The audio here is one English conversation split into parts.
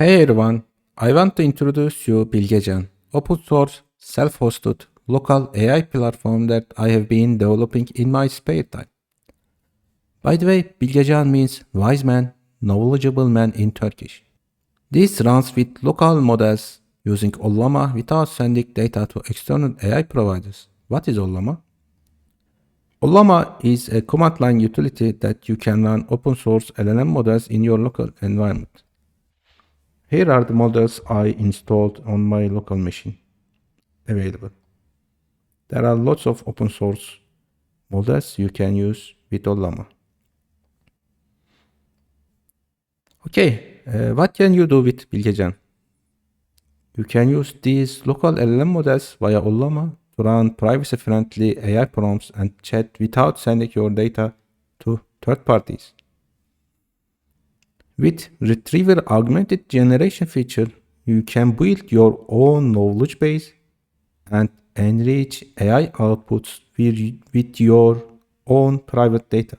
Hey everyone, I want to introduce you Bilgecan, open source, self-hosted, local AI platform that I have been developing in my spare time. By the way, Bilgecan means wise man, knowledgeable man in Turkish. This runs with local models using Ollama without sending data to external AI providers. What is Ollama? Ollama is a command line utility that you can run open source LLM models in your local environment. Here are the models I installed on my local machine available. There are lots of open source models you can use with Ollama. Okay, what can you do with Bilgecan? You can use these local LLM models via Ollama to run privacy-friendly AI prompts and chat without sending your data to third parties. With Retrieval-Augmented Generation feature, you can build your own knowledge base and enrich AI outputs with your own private data.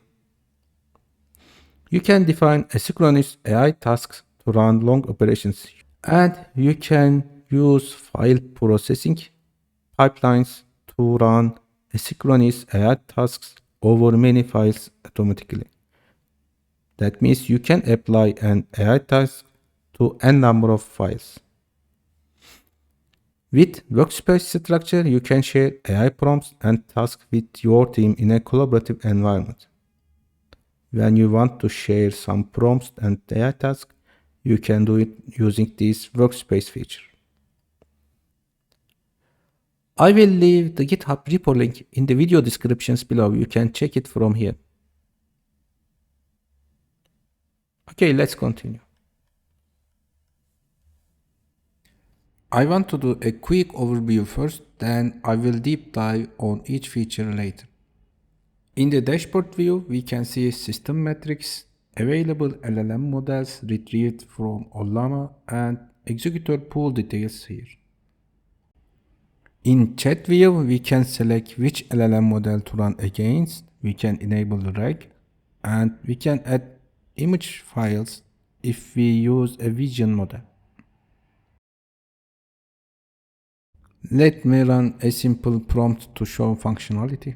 You can define asynchronous AI tasks to run long operations, and you can use file processing pipelines to run asynchronous AI tasks over many files automatically. That means you can apply an AI task to n number of files. With workspace structure, you can share AI prompts and tasks with your team in a collaborative environment. When you want to share some prompts and AI tasks, you can do it using this workspace feature. I will leave the GitHub repo link in the video descriptions below. You can check it from here. Okay, let's continue. I want to do a quick overview first, then I will deep dive on each feature later. In the dashboard view, we can see system metrics, available LLM models retrieved from Ollama, and executor pool details here. In chat view, we can select which LLM model to run against, we can enable the reg, and we can add image files if we use a vision model. Let me run a simple prompt to show functionality.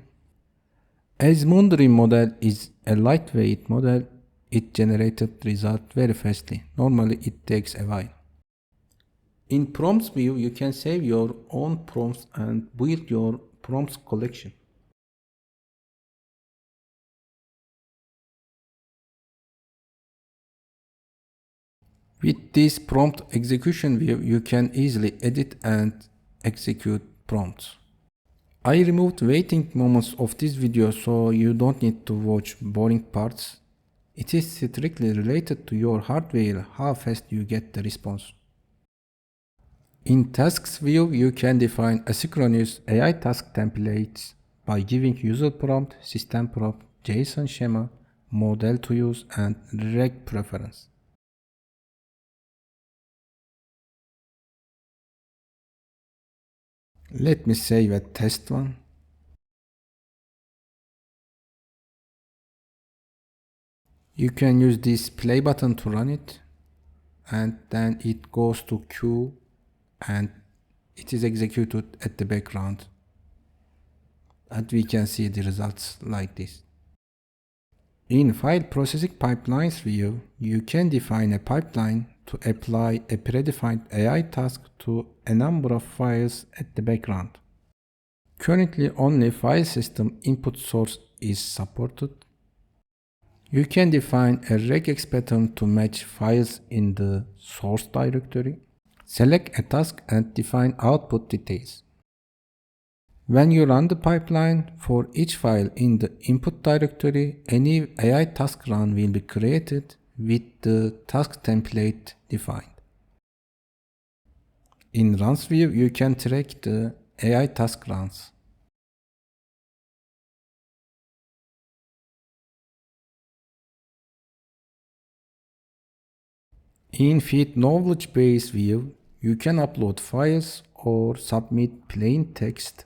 As Mundry model is a lightweight model, it generated result very fastly. Normally it takes a while. In prompts view, you can save your own prompts and build your prompts collection. With this prompt execution view, you can easily edit and execute prompts. I removed waiting moments of this video so you don't need to watch boring parts. It is strictly related to your hardware how fast you get the response. In tasks view, you can define asynchronous AI task templates by giving user prompt, system prompt, JSON schema, model to use, and reg preference. Let me save a test one. You can use this play button to run it, and then it goes to queue and it is executed at the background. And we can see the results like this. In file processing pipelines view, you can define a pipeline to apply a predefined AI task to a number of files at the background. Currently only file system input source is supported. You can define a regex pattern to match files in the source directory. Select a task and define output details. When you run the pipeline for each file in the input directory, any AI task run will be created with the task template defined. In runs view, you can track the AI task runs. In feed knowledge base view, you can upload files or submit plain text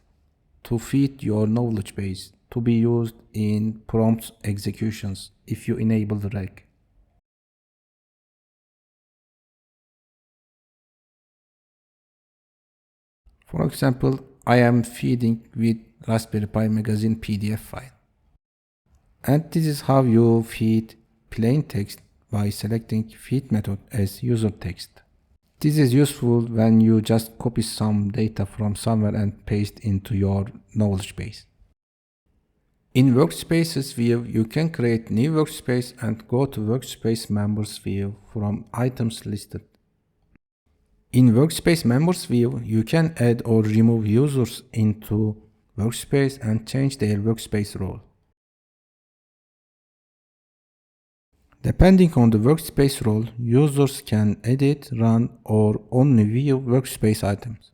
to feed your knowledge base to be used in prompt executions if you enable the reg. For example, I am feeding with Raspberry Pi magazine PDF file. And this is how you feed plain text by selecting feed method as user text. This is useful when you just copy some data from somewhere and paste into your knowledge base. In Workspaces view, you can create new workspace and go to Workspace Members view from items listed. In Workspace Members view, you can add or remove users into Workspace and change their workspace role. Depending on the workspace role, users can edit, run, or only view workspace items.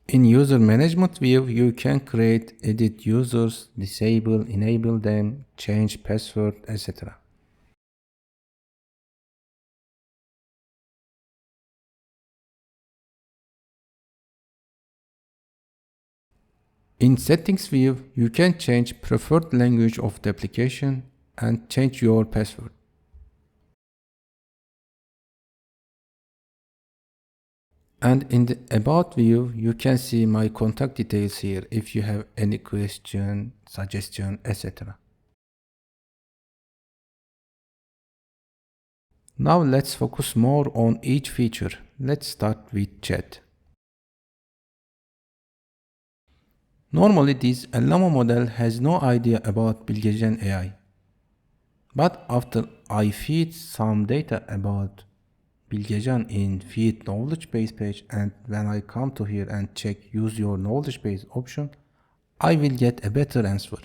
In User Management view, you can create, edit users, disable, enable them, change password, etc. In Settings view, you can change preferred language of the application and change your password. And in the About view, you can see my contact details here if you have any question, suggestion, etc. Now let's focus more on each feature. Let's start with chat. Normally, this Ollama model has no idea about Bilgecan AI. But after I feed some data about Bilgecan in feed knowledge base page, and when I come to here and check use your knowledge base option, I will get a better answer.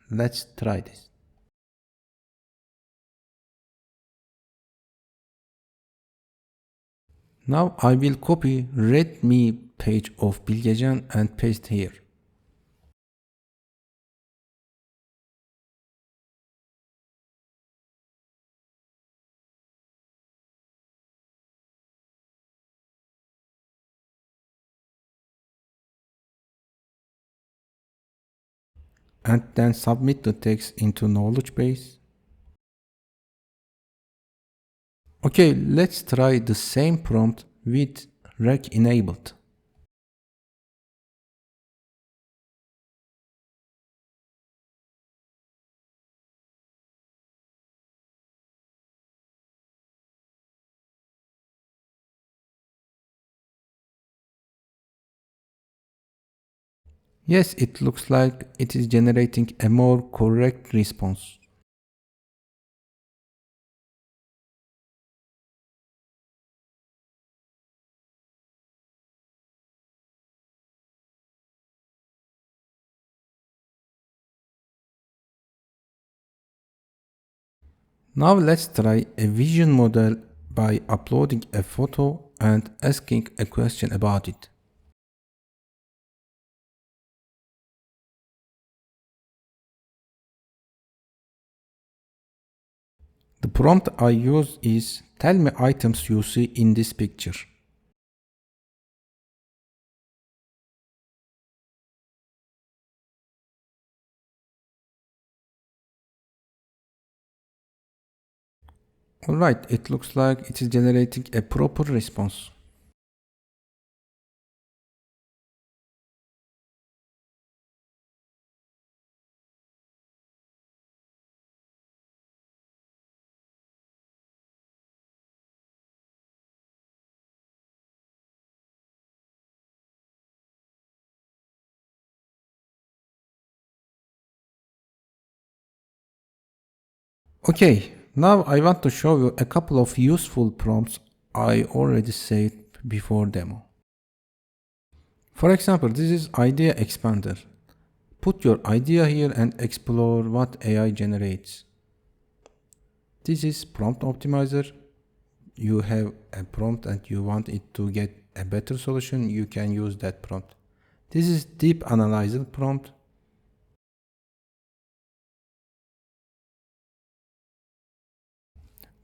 Let's try this. Now I will copy read me page of Bilgecan and paste here. And then submit the text into knowledge base. Okay, let's try the same prompt with rec enabled. Yes, it looks like it is generating a more correct response. Now let's try a vision model by uploading a photo and asking a question about it. The prompt I use is tell me items you see in this picture. Alright, it looks like it is generating a proper response. Okay, now I want to show you a couple of useful prompts I already said before demo. For example, this is idea expander. Put your idea here and explore what AI generates. This is prompt optimizer. You have a prompt and you want it to get a better solution, you can use that prompt. This is deep analyzer prompt.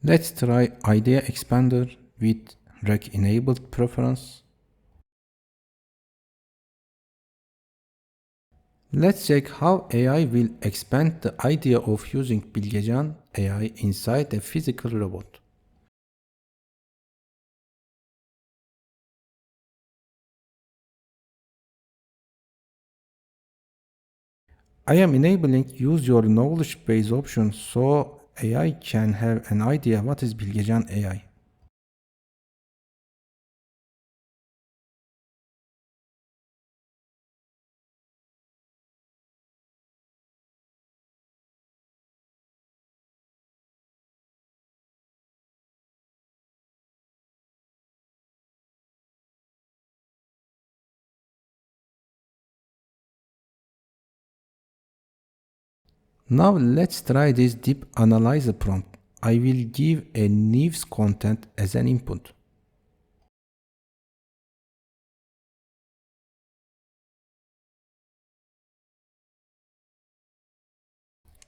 Let's try idea expander with rec enabled preference. Let's check how AI will expand the idea of using Bilgecan AI inside a physical robot. I am enabling use your knowledge base option so AI can have an idea what is Bilgecan AI. Now let's try this deep analyzer prompt. I will give a news content as an input.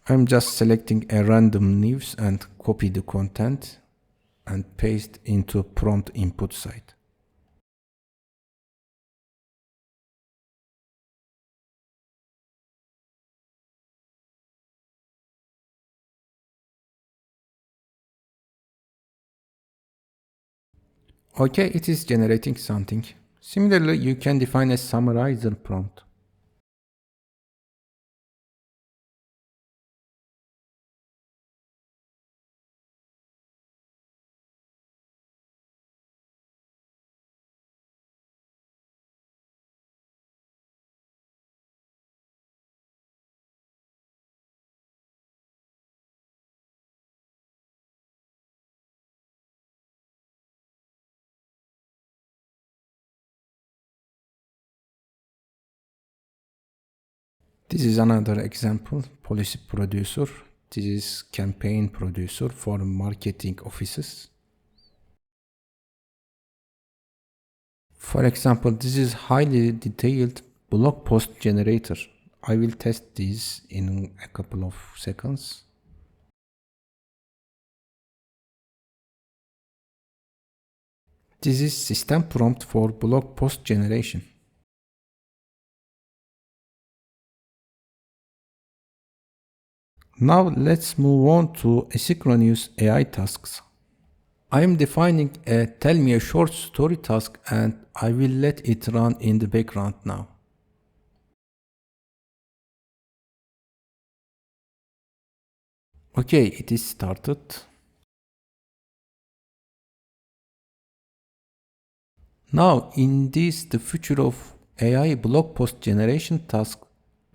I'm just selecting a random news and copy the content and paste into prompt input site. Okay, it is generating something. Similarly, you can define a summarizer prompt. This is another example, policy producer. This is campaign producer for marketing offices. For example, this is highly detailed blog post generator. I will test this in a couple of seconds. This is system prompt for blog post generation. Now let's move on to asynchronous AI tasks. I am defining a tell me a short story task and I will let it run in the background now. Okay, it is started. Now in this the future of AI blog post generation task,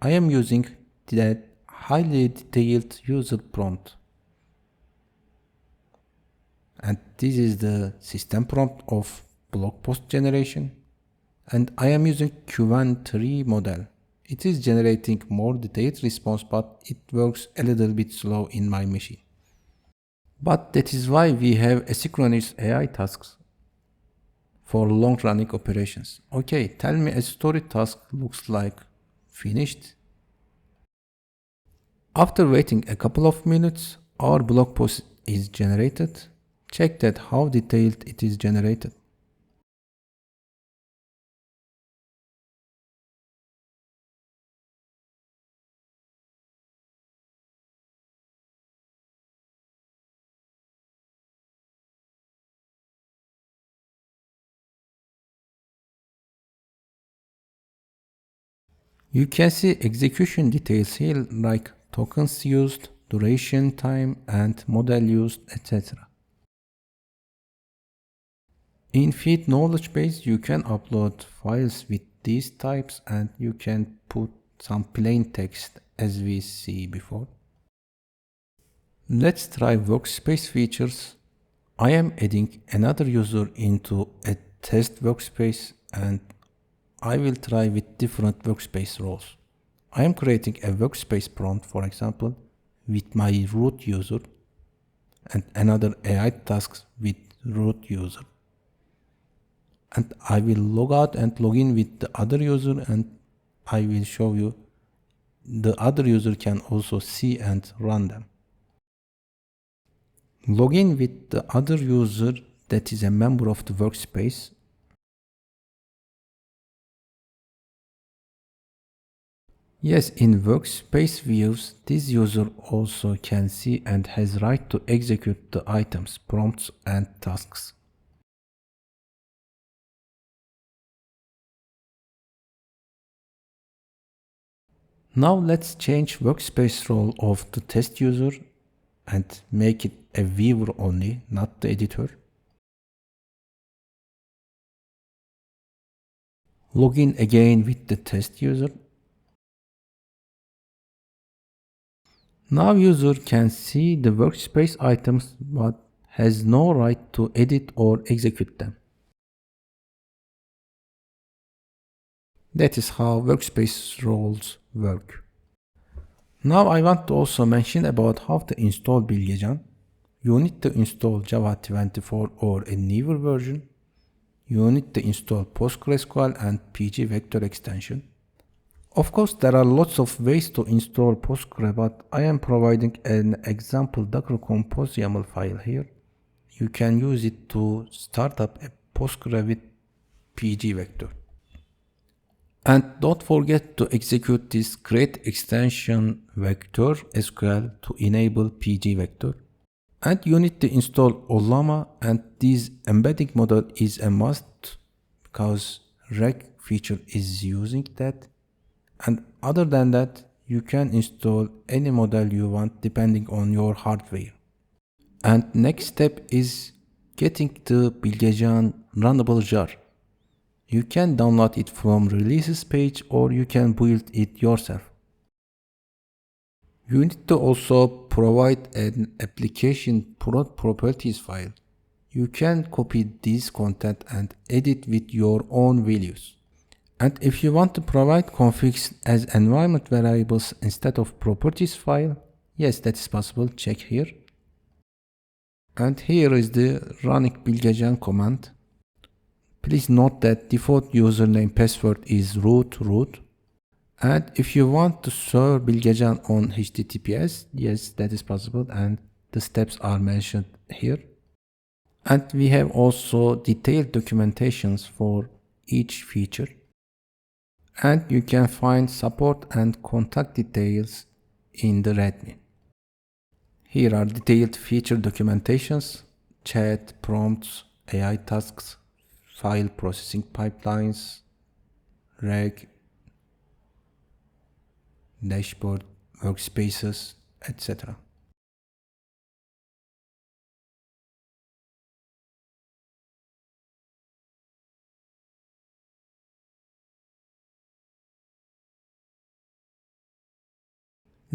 I am using that highly detailed user prompt. And this is the system prompt of blog post generation. And I am using Q1 model. It is generating more detailed response, but it works a little bit slow in my machine. But that is why we have asynchronous AI tasks for long-running operations. Okay, tell me a story task looks like finished. After waiting a couple of minutes, our blog post is generated. Check that how detailed it is generated. You can see execution details here like tokens used, duration time, and model used, etc. In feed knowledge base, you can upload files with these types and you can put some plain text as we see before. Let's try workspace features. I am adding another user into a test workspace and I will try with different workspace roles. I am creating a workspace prompt, for example, with my root user and another AI tasks with root user. And I will log out and log in with the other user and I will show you the other user can also see and run them. Log in with the other user that is a member of the workspace. Yes, in workspace views, this user also can see and has right to execute the items, prompts and tasks. Now let's change workspace role of the test user and make it a viewer only, not the editor. Log in again with the test user. Now user can see the workspace items but has no right to edit or execute them. That is how workspace roles work. Now I want to also mention about how to install Bilgecan. You need to install Java 24 or a newer version. You need to install PostgreSQL and PG Vector extension. Of course, there are lots of ways to install Postgre, but I am providing an example Docker Compose YAML file here. You can use it to start up a Postgre with PG Vector. And don't forget to execute this create extension vector SQL to enable PG Vector. And you need to install Ollama, and this embedding model is a must because reg feature is using that. And other than that, you can install any model you want depending on your hardware. And next step is getting the Bilgecan runnable jar. You can download it from releases page or you can build it yourself. You need to also provide an application properties file. You can copy this content and edit with your own values. And if you want to provide configs as environment variables instead of properties file, yes, that is possible. Check here. And here is the running Bilgecan command. Please note that default username password is root. And if you want to serve Bilgecan on HTTPS, yes, that is possible, and the steps are mentioned here. And we have also detailed documentations for each feature. And you can find support and contact details in the README. Here are detailed feature documentations, chat, prompts, AI tasks, file processing pipelines, reg, dashboard, workspaces, etc.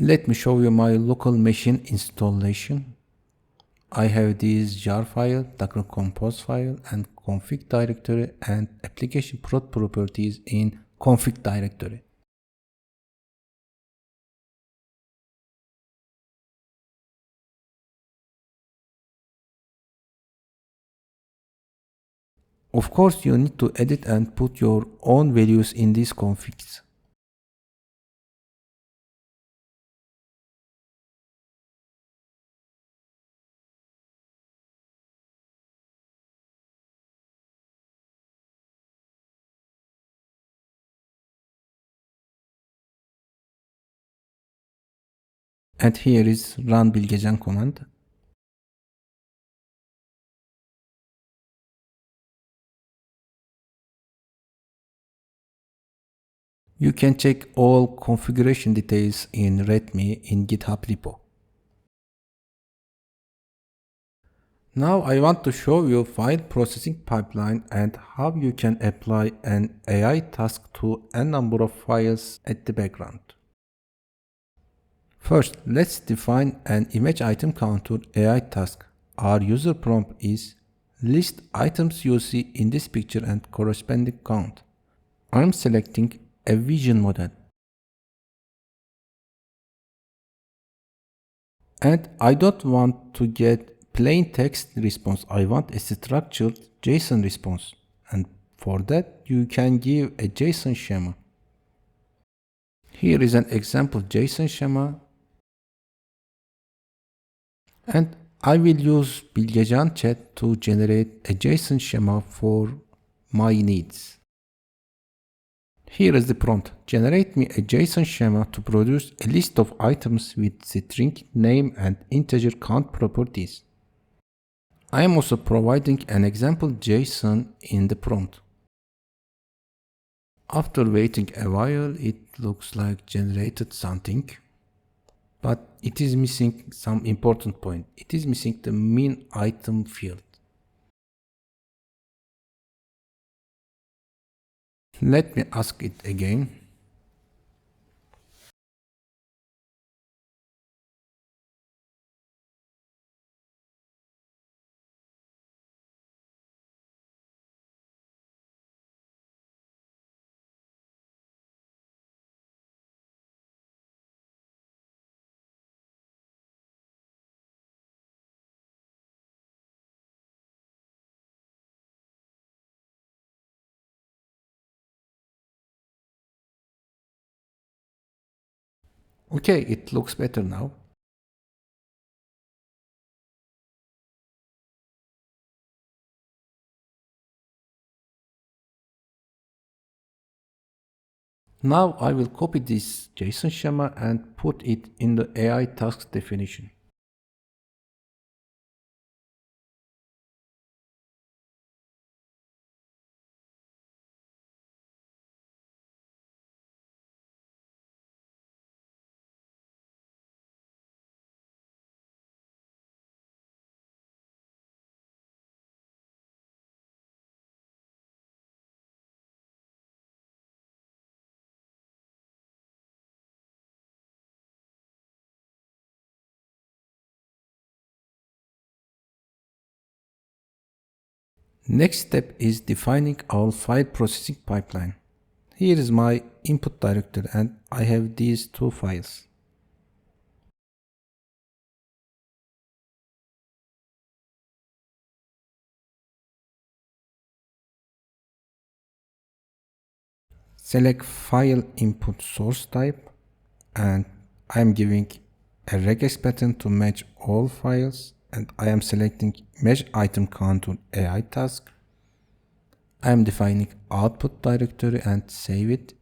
Let me show you my local machine installation. I have this jar file, Docker Compose file, and config directory and application prod properties in config directory. Of course, you need to edit and put your own values in these configs. And here is run Bilgecan command. You can check all configuration details in README in GitHub repo. Now I want to show you file processing pipeline and how you can apply an AI task to a number of files at the background. First, let's define an image item counter AI task. Our user prompt is list items you see in this picture and corresponding count. I'm selecting a vision model. And I don't want to get plain text response. I want a structured JSON response. And for that, you can give a JSON schema. Here is an example JSON schema. And I will use Bilgecan chat to generate a JSON schema for my needs. Here is the prompt. Generate me a JSON schema to produce a list of items with string name and integer count properties. I am also providing an example JSON in the prompt. After waiting a while, it looks like generated something, but it is missing some important point. It is missing the min item field. Let me ask it again. Okay, it looks better now. Now I will copy this JSON schema and put it in the AI task definition. Next step is defining our file processing pipeline. Here is my input directory and I have these two files. Select file input source type and I am giving a regex pattern to match all files and I am selecting match item count to AI task. I am defining output directory and save it.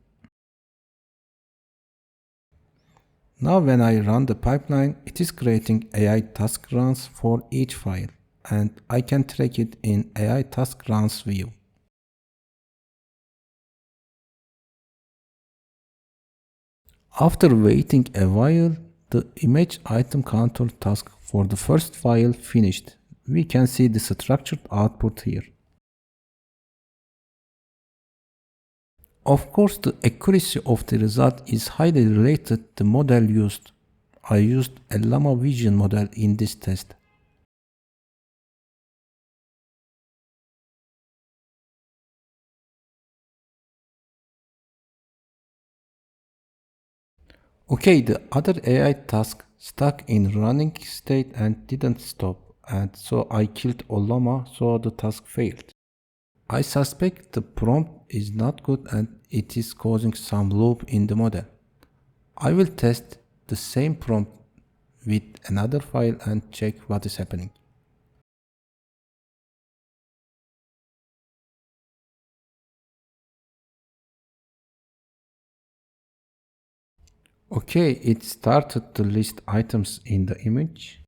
Now when I run the pipeline, it is creating AI task runs for each file and I can track it in AI task runs view. After waiting a while, the image item counter task for the first file finished. We can see the structured output here. Of course, the accuracy of the result is highly related to the model used. I used a Ollama vision model in this test. Okay, the other AI task stuck in running state and didn't stop, and so I killed Ollama, so the task failed. I suspect the prompt is not good and it is causing some loop in the model. I will test the same prompt with another file and check what is happening. Okay, it started to list items in the image.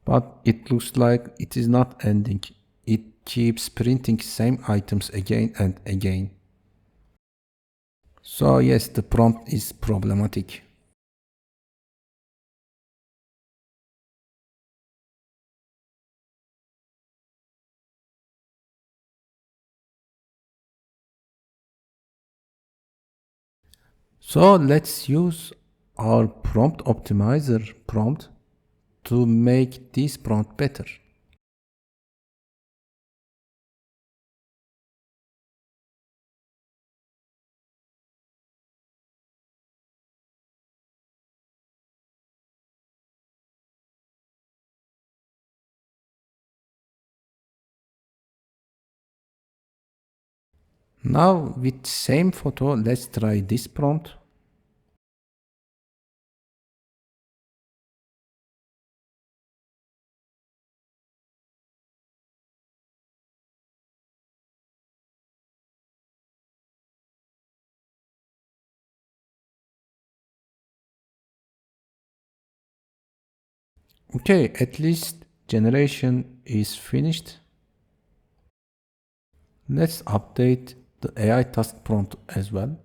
But it looks like it is not ending. It keeps printing same items again and again. So yes, the prompt is problematic. So let's use our prompt optimizer prompt to make this prompt better. Now with same photo, let's try this prompt. Okay, at least generation is finished. Let's update the AI task prompt as well.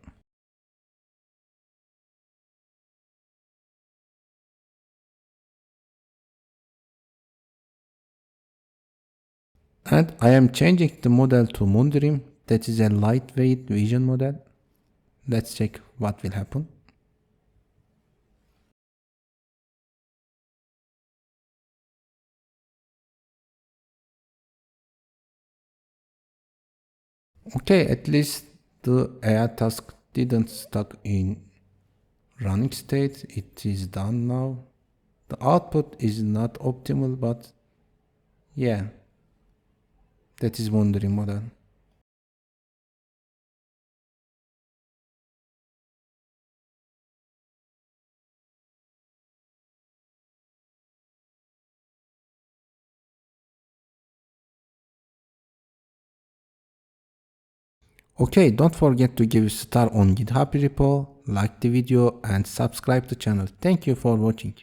And I am changing the model to Moondream. That is a lightweight vision model. Let's check what will happen. Okay, at least the AI task didn't stuck in running state. It is done now. The output is not optimal, but yeah, that is Moondream model. Okay, don't forget to give a star on GitHub repo, like the video and subscribe to channel. Thank you for watching.